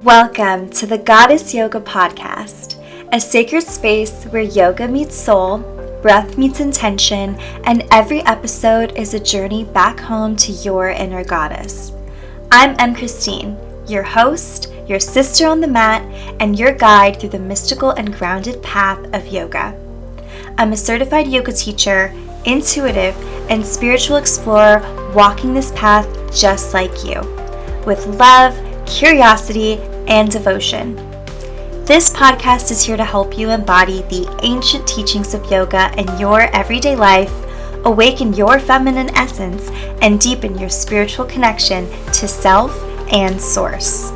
Welcome to the Goddess Yoga Podcast, a sacred space where yoga meets soul, breath meets intention, and every episode is a journey back home to your inner goddess. I'm M. Christine, your host, your sister on the mat, and your guide through the mystical and grounded path of yoga. I'm a certified yoga teacher, intuitive, and spiritual explorer walking this path just like you, with love, curiosity, and devotion. This podcast is here to help you embody the ancient teachings of yoga in your everyday life, awaken your feminine essence, and deepen your spiritual connection to self and source.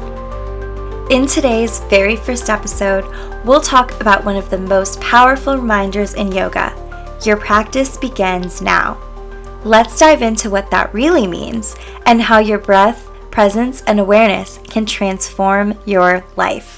In today's very first episode, we'll talk about one of the most powerful reminders in yoga. Your practice begins now. Let's dive into what that really means and how your breath, presence, and awareness can transform your life.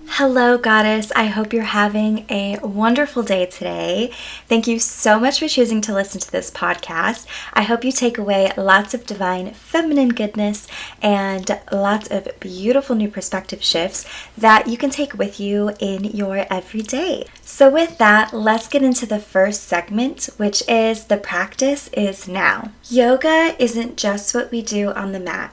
Hello, Goddess. I hope you're having a wonderful day today. Thank you so much for choosing to listen to this podcast. I hope you take away lots of divine feminine goodness and lots of beautiful new perspective shifts that you can take with you in your everyday. So with that, let's get into the first segment, which is the practice is now. Yoga isn't just what we do on the mat.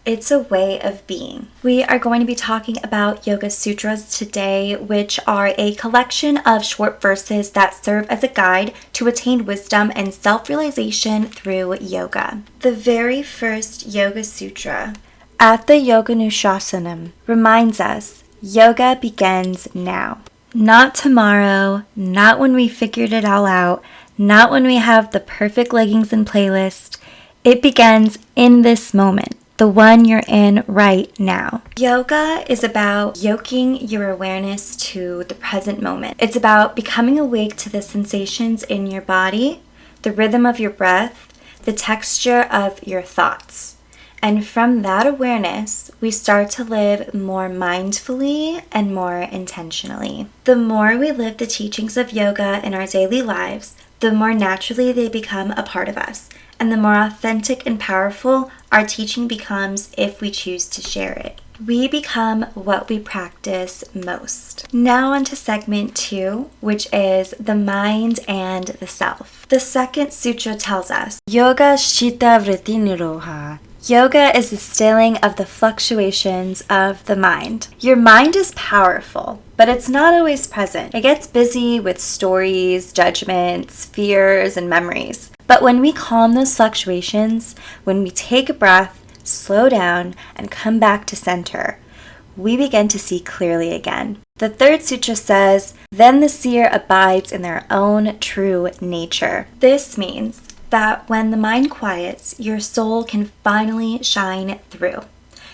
It's a way of being. We are going to be talking about Yoga Sutras today, which are a collection of short verses that serve as a guide to attain wisdom and self-realization through yoga. The very first Yoga Sutra, at the Yoganushasanam, reminds us yoga begins now. Not tomorrow, not when we figured it all out, not when we have the perfect leggings and playlist. It begins in this moment. The one you're in right now. Yoga is about yoking your awareness to the present moment. It's about becoming awake to the sensations in your body, the rhythm of your breath, the texture of your thoughts. And from that awareness, we start to live more mindfully and more intentionally. The more we live the teachings of yoga in our daily lives, the more naturally they become a part of us, and the more authentic and powerful our teaching becomes if we choose to share it. We become what we practice most. Now on to segment 2, which is the mind and the self. The second sutra tells us, Yoga Shita Vritti Niroha. Yoga is the stilling of the fluctuations of the mind. Your mind is powerful, but it's not always present. It gets busy with stories, judgments, fears, and memories. But when we calm those fluctuations, when we take a breath, slow down, and come back to center, we begin to see clearly again. The third sutra says, then the seer abides in their own true nature. This means that when the mind quiets, your soul can finally shine through.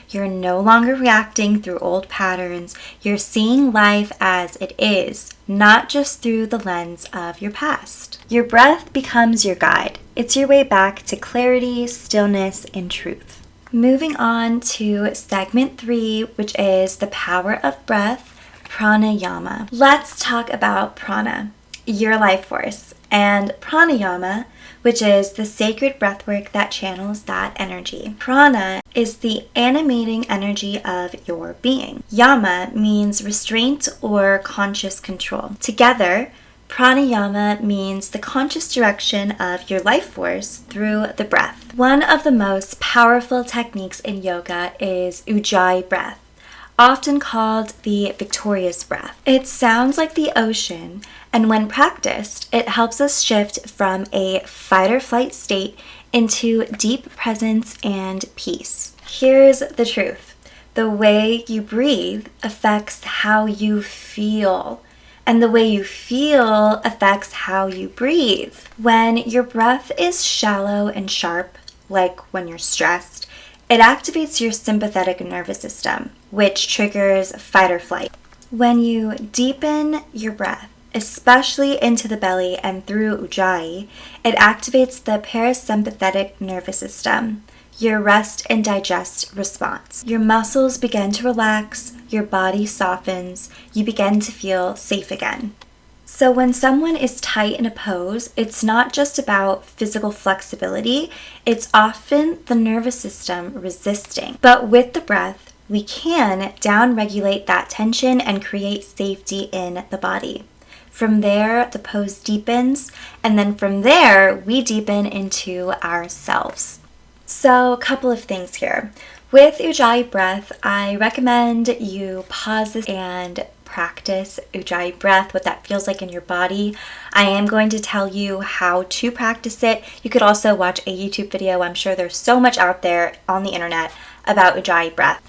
You're no longer reacting through old patterns. You're seeing life as it is, not just through the lens of your past. Your breath becomes your guide. It's your way back to clarity, stillness, and truth. Moving on to segment 3, which is the power of breath, pranayama. Let's talk about prana, your life force, and pranayama, which is the sacred breathwork that channels that energy. Prana is the animating energy of your being. Yama means restraint or conscious control. Together, pranayama means the conscious direction of your life force through the breath. One of the most powerful techniques in yoga is Ujjayi breath, often called the victorious breath. It sounds like the ocean, and when practiced, it helps us shift from a fight or flight state into deep presence and peace. Here's the truth. The way you breathe affects how you feel, and the way you feel affects how you breathe. When your breath is shallow and sharp, like when you're stressed, it activates your sympathetic nervous system, which triggers fight or flight. When you deepen your breath, especially into the belly and through Ujjayi, it activates the parasympathetic nervous system, your rest and digest response. Your muscles begin to relax, your body softens, you begin to feel safe again. So when someone is tight in a pose, it's not just about physical flexibility, it's often the nervous system resisting. But with the breath, we can down-regulate that tension and create safety in the body. From there, the pose deepens, and then from there, we deepen into ourselves. So a couple of things here. With Ujjayi breath, I recommend you pause this and practice Ujjayi breath, what that feels like in your body. I am going to tell you how to practice it. You could also watch a YouTube video. I'm sure there's so much out there on the internet about Ujjayi breath.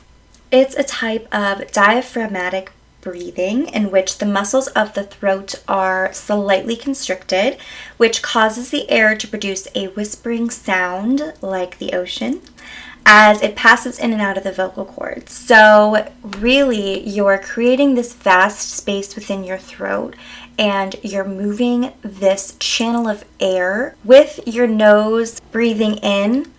It's a type of diaphragmatic breathing in which the muscles of the throat are slightly constricted, which causes the air to produce a whispering sound like the ocean as it passes in and out of the vocal cords. So really, you're creating this vast space within your throat and you're moving this channel of air with your nose breathing in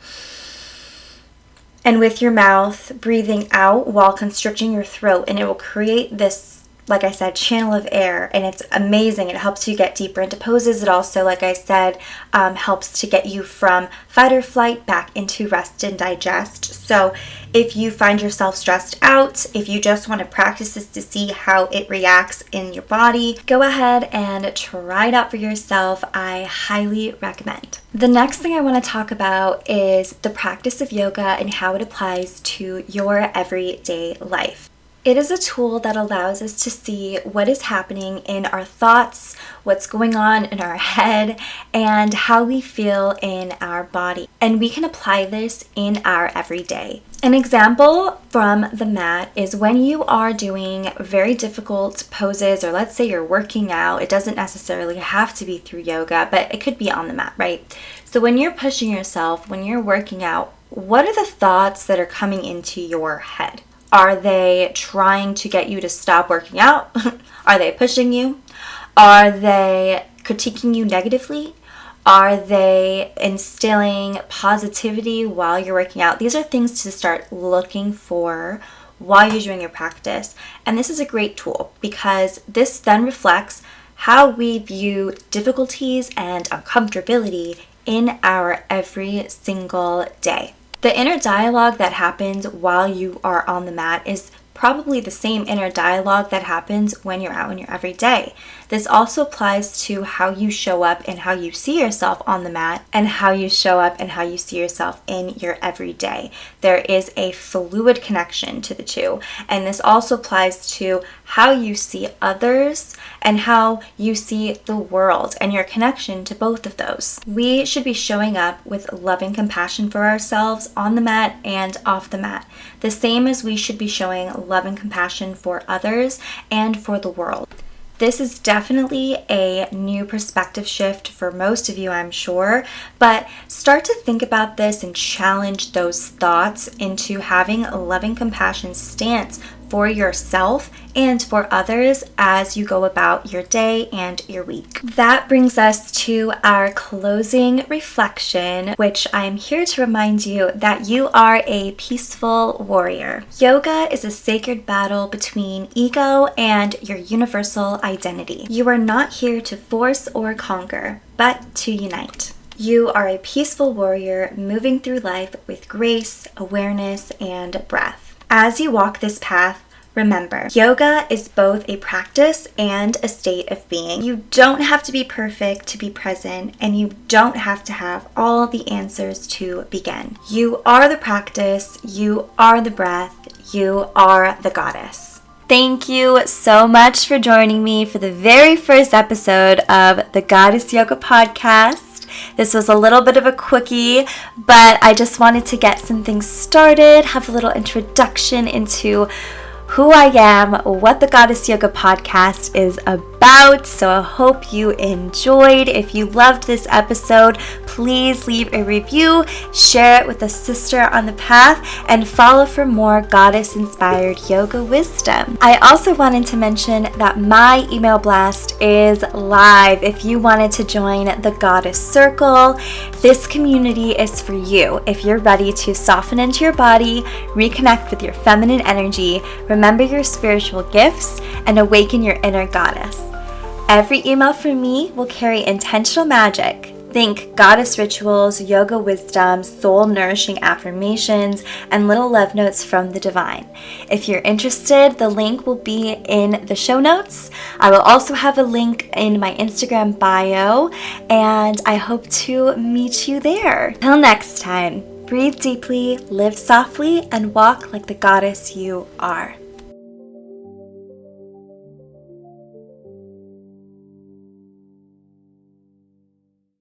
and with your mouth breathing out while constricting your throat, and it will create this, like I said, channel of air, and it's amazing. It helps you get deeper into poses. It also, like I said, helps to get you from fight or flight back into rest and digest. So if you find yourself stressed out, if you just want to practice this to see how it reacts in your body, go ahead and try it out for yourself. I highly recommend. The next thing I want to talk about is the practice of yoga and how it applies to your everyday life. It is a tool that allows us to see what is happening in our thoughts, what's going on in our head, and how we feel in our body. And we can apply this in our everyday. An example from the mat is when you are doing very difficult poses, or let's say you're working out. It doesn't necessarily have to be through yoga, but it could be on the mat, right? So when you're pushing yourself, when you're working out, what are the thoughts that are coming into your head? Are they trying to get you to stop working out? Are they pushing you? Are they critiquing you negatively? Are they instilling positivity while you're working out? These are things to start looking for while you're doing your practice. And this is a great tool because this then reflects how we view difficulties and uncomfortability in our every single day. The inner dialogue that happens while you are on the mat is probably the same inner dialogue that happens when you're out in your everyday. This also applies to how you show up and how you see yourself on the mat, and how you show up and how you see yourself in your everyday. There is a fluid connection to the two, and this also applies to how you see others and how you see the world and your connection to both of those. We should be showing up with love and compassion for ourselves on the mat and off the mat, the same as we should be showing love and compassion for others and for the world. This is definitely a new perspective shift for most of you, I'm sure, but start to think about this and challenge those thoughts into having a loving compassion stance for yourself and for others as you go about your day and your week. That brings us to our closing reflection, which I'm here to remind you that you are a peaceful warrior. Yoga is a sacred battle between ego and your universal identity. You are not here to force or conquer, but to unite. You are a peaceful warrior moving through life with grace, awareness, and breath. As you walk this path, remember, yoga is both a practice and a state of being. You don't have to be perfect to be present, and you don't have to have all the answers to begin. You are the practice, you are the breath, you are the goddess. Thank you so much for joining me for the very first episode of the Goddess Yoga Podcast. This was a little bit of a quickie, but I just wanted to get some things started, have a little introduction into who I am, what the Goddess Yoga Podcast is about. So I hope you enjoyed. If you loved this episode, please leave a review, share it with a sister on the path, and follow for more goddess-inspired yoga wisdom. I also wanted to mention that my email blast is live. If you wanted to join the Goddess Circle, this community is for you. If you're ready to soften into your body, reconnect with your feminine energy, remember your spiritual gifts, and awaken your inner goddess. Every email from me will carry intentional magic. Think goddess rituals, yoga wisdom, soul nourishing affirmations, and little love notes from the divine. If you're interested, the link will be in the show notes. I will also have a link in my Instagram bio, and I hope to meet you there. Till next time, breathe deeply, live softly, and walk like the goddess you are.